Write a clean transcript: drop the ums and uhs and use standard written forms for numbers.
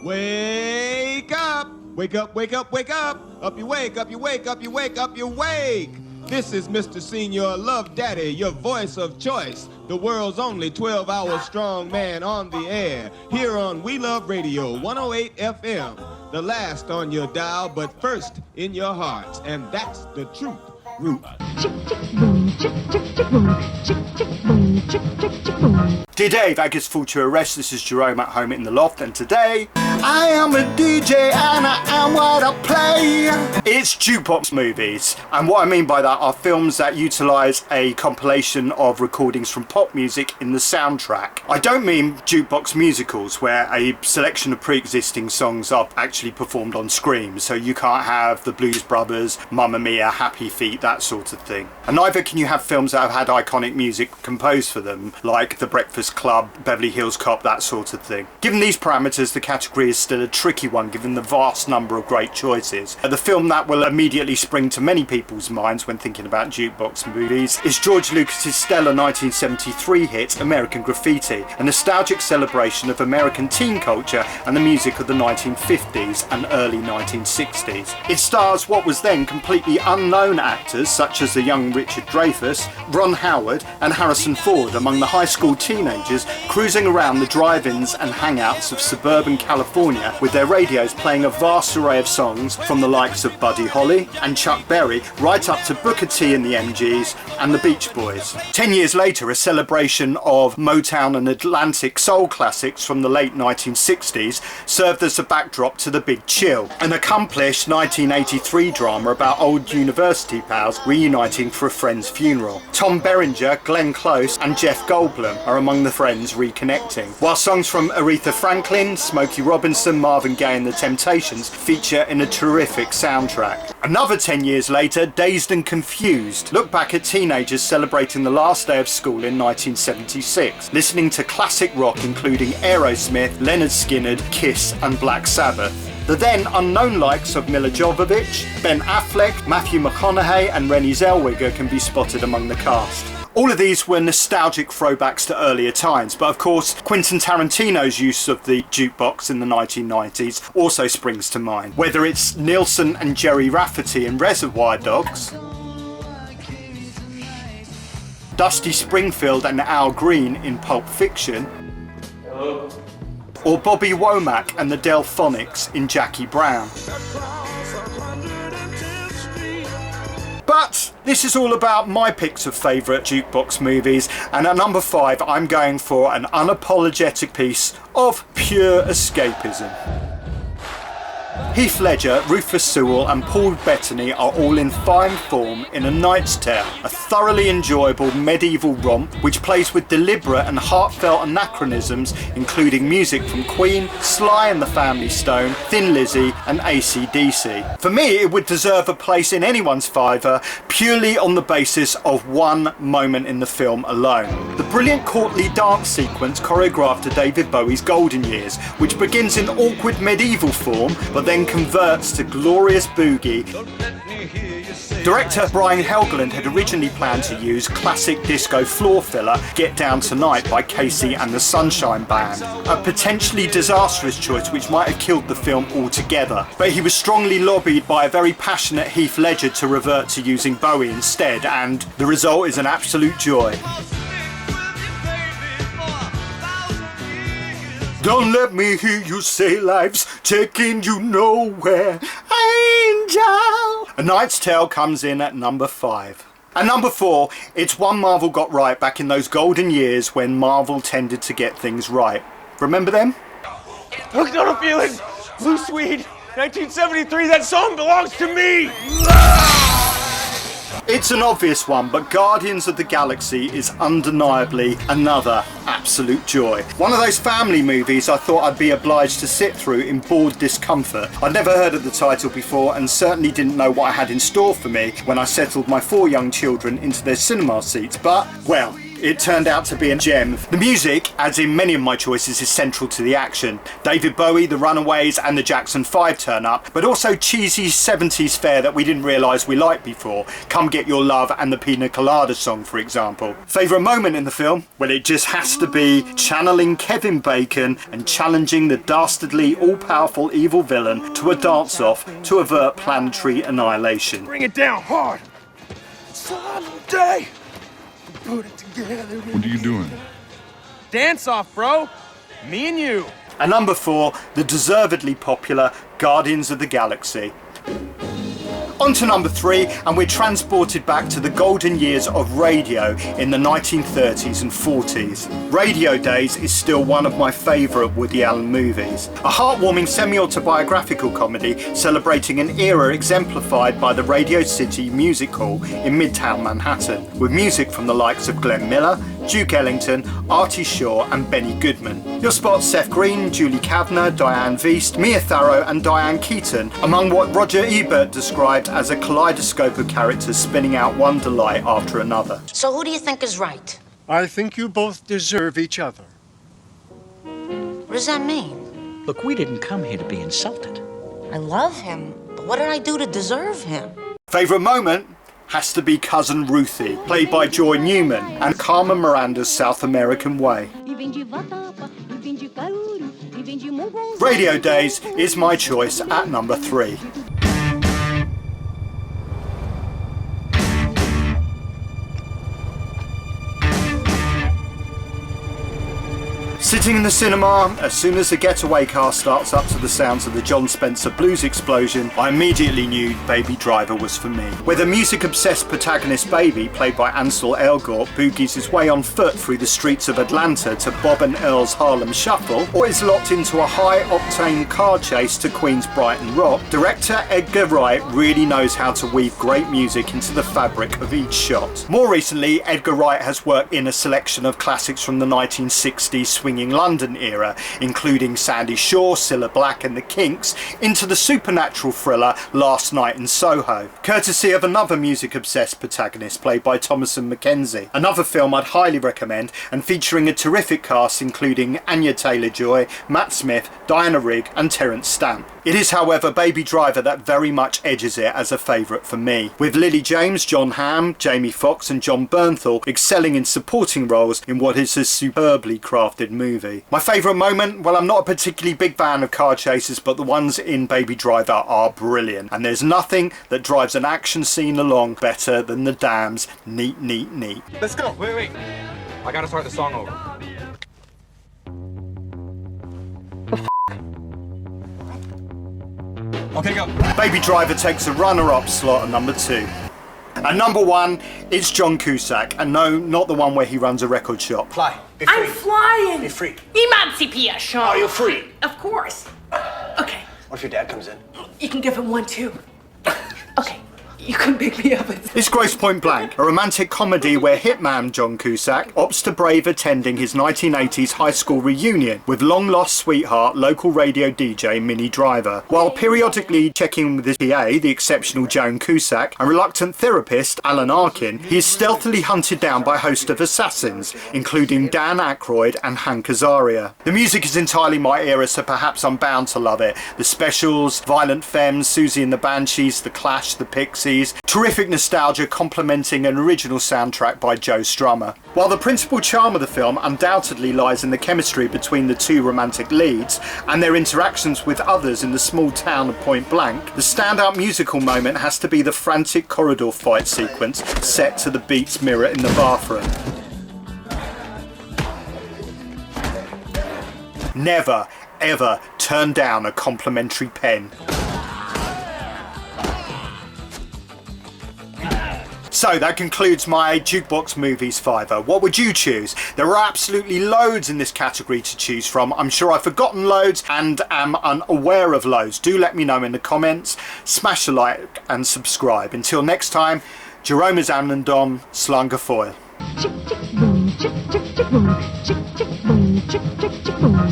Wake up! Wake up, wake up, wake up! Up you wake, up you wake, up you wake, up you wake! This is Mr. Senior Love Daddy, your voice of choice. The world's only 12-hour strong man on the air. Here on We Love Radio 108 FM. The last on your dial, but first in your hearts. And that's the truth. Root. Chick, chick, boom, chick, chick, chick, boom, chick, chick, boom, chick, chick, chick, boom. Dear Dave, Agus Full to Arrest, this is Jerome at home in the loft, and today I am a DJ and I am what I play. It's Jukebox Movies, and what I mean by that are films that utilise a compilation of recordings from pop music in the soundtrack. I don't mean jukebox musicals where a selection of pre-existing songs are actually performed on screen, so you can't have the Blues Brothers, Mamma Mia, Happy Feet, that sort of thing. And neither can you have films that have had iconic music composed for them, like The Breakfast Club, Beverly Hills Cop, that sort of thing. Given these parameters, the category is still a tricky one given the vast number of great choices. The film that will immediately spring to many people's minds when thinking about jukebox movies is George Lucas's stellar 1973 hit American Graffiti, a nostalgic celebration of American teen culture and the music of the 1950s and early 1960s. It stars what was then completely unknown actors such as the young Richard Dreyfuss, Ron Howard and Harrison Ford among the high school teenagers cruising around the drive-ins and hangouts of suburban California with their radios playing a vast array of songs from the likes of Buddy Holly and Chuck Berry right up to Booker T and the MGs and the Beach Boys. 10 years later, a celebration of Motown and Atlantic soul classics from the late 1960s served as a backdrop to The Big Chill, an accomplished 1983 drama about old university pals reuniting for a friend's funeral. Tom Berenger, Glenn Close and Jeff Goldblum are among the friends reconnecting, while songs from Aretha Franklin, Smokey Robinson, Marvin Gaye and the Temptations feature in a terrific soundtrack. Another 10 years later, Dazed and Confused look back at teenagers celebrating the last day of school in 1976, listening to classic rock including Aerosmith, Leonard Skinner, Kiss and Black Sabbath. The then unknown likes of Mila Jovovich, Ben Affleck, Matthew McConaughey and Renée Zellweger can be spotted among the cast. All of these were nostalgic throwbacks to earlier times, but of course Quentin Tarantino's use of the jukebox in the 1990s also springs to mind. Whether it's Nilsson and Jerry Rafferty in Reservoir Dogs, Dusty Springfield and Al Green in Pulp Fiction, or Bobby Womack and the Delphonics in Jackie Brown. But this is all about my picks of favourite jukebox movies, and at number 5 I'm going for an unapologetic piece of pure escapism. Heath Ledger, Rufus Sewell and Paul Bettany are all in fine form in A Knight's Tale, a thoroughly enjoyable medieval romp which plays with deliberate and heartfelt anachronisms including music from Queen, Sly and the Family Stone, Thin Lizzy and AC/DC. For me it would deserve a place in anyone's fiver purely on the basis of one moment in the film alone. The brilliant courtly dance sequence choreographed to David Bowie's Golden Years, which begins in awkward medieval form but then converts to glorious boogie. Director Brian Helgeland had originally planned to use classic disco floor filler Get Down Tonight by Casey and the Sunshine Band, a potentially disastrous choice which might have killed the film altogether, but he was strongly lobbied by a very passionate Heath Ledger to revert to using Bowie instead, and the result is an absolute joy. Don't let me hear you say life's taking you nowhere, angel. A Knight's Tale comes in at number 5. At number 4, it's one Marvel got right back in those golden years when Marvel tended to get things right. Remember them? Hooked on a Feeling, Blue Swede, 1973, that song belongs to me! It's an obvious one, but Guardians of the Galaxy is undeniably another absolute joy. One of those family movies I thought I'd be obliged to sit through in bored discomfort. I'd never heard of the title before and certainly didn't know what I had in store for me when I settled my 4 young children into their cinema seats, but, well, it turned out to be a gem. The music, as in many of my choices, is central to the action. David Bowie, the Runaways and the Jackson 5 turn up, but also cheesy 70s fare that we didn't realise we liked before. Come Get Your Love and the Pina Colada song, for example. Favourite moment in the film? Well, it just has to be channeling Kevin Bacon and challenging the dastardly, all-powerful evil villain to a dance-off to avert planetary annihilation. Bring it down hard. Someday, put it together. What are you doing? Dance off, bro. Me and you. And number 4, the deservedly popular Guardians of the Galaxy. On to number 3, and we're transported back to the golden years of radio in the 1930s and 40s. Radio Days is still one of my favourite Woody Allen movies. A heartwarming semi-autobiographical comedy celebrating an era exemplified by the Radio City Music Hall in Midtown Manhattan, with music from the likes of Glenn Miller, Duke Ellington, Artie Shaw and Benny Goodman. You'll spot Seth Green, Julie Kavner, Diane Wiest, Mia Farrow and Diane Keaton among what Roger Ebert described as a kaleidoscope of characters spinning out one delight after another. So who do you think is right? I think you both deserve each other. What does that mean? Look, we didn't come here to be insulted. I love him, but what did I do to deserve him? Favourite moment? Has to be Cousin Ruthie, played by Joy Newman, and Carmen Miranda's South American Way. Radio Days is my choice at number 3. Sitting in the cinema, as soon as the getaway car starts up to the sounds of the John Spencer blues explosion, I immediately knew Baby Driver was for me. Whether music-obsessed protagonist Baby, played by Ansel Elgort, boogies his way on foot through the streets of Atlanta to Bob and Earl's Harlem Shuffle, or is locked into a high-octane car chase to Queen's Brighton Rock, director Edgar Wright really knows how to weave great music into the fabric of each shot. More recently, Edgar Wright has worked in a selection of classics from the 1960s swinging London era, including Sandy Shaw, Cilla Black and the Kinks, into the supernatural thriller Last Night in Soho, courtesy of another music-obsessed protagonist played by Thomasin McKenzie. Another film I'd highly recommend, and featuring a terrific cast including Anya Taylor-Joy, Matt Smith, Diana Rigg and Terence Stamp. It is, however, Baby Driver that very much edges it as a favourite for me, with Lily James, John Hamm, Jamie Foxx and John Bernthal excelling in supporting roles in what is a superbly crafted movie. My favourite moment? Well, I'm not a particularly big fan of car chases, but the ones in Baby Driver are brilliant, and there's nothing that drives an action scene along better than the Damn's Neat Neat Neat. Let's go. Wait. I gotta start the song over. Okay, go. Baby Driver takes a runner-up slot at number 2. And number 1 is John Cusack, and no, not the one where he runs a record shop. Fly. Be free. I'm flying. Be free. Emancipation. Oh, you're free. Of course. Okay. What if your dad comes in? You can give him one too. Okay. You can pick me up. It's Grosse Point Blank, a romantic comedy where hitman John Cusack opts to brave attending his 1980s high school reunion with long-lost sweetheart local radio DJ Minnie Driver. While periodically checking with his PA, the exceptional Joan Cusack, and reluctant therapist Alan Arkin, he is stealthily hunted down by a host of assassins, including Dan Aykroyd and Hank Azaria. The music is entirely my era, so perhaps I'm bound to love it. The Specials, Violent Femmes, Susie and the Banshees, The Clash, The Pixies. Terrific nostalgia complementing an original soundtrack by Joe Strummer. While the principal charm of the film undoubtedly lies in the chemistry between the two romantic leads and their interactions with others in the small town of Point Blank, the standout musical moment has to be the frantic corridor fight sequence set to the Beats mirror in the bathroom. Never, ever turn down a complimentary pen. So that concludes my Jukebox Movies 5-0. What would you choose? There are absolutely loads in this category to choose from. I'm sure I've forgotten loads and am unaware of loads. Do let me know in the comments. Smash a like and subscribe. Until next time, Jerome is Amnandom, Slanga Foil. Chick chick boom, chick chick chick boom, chick chick boom, chick chick chick boom.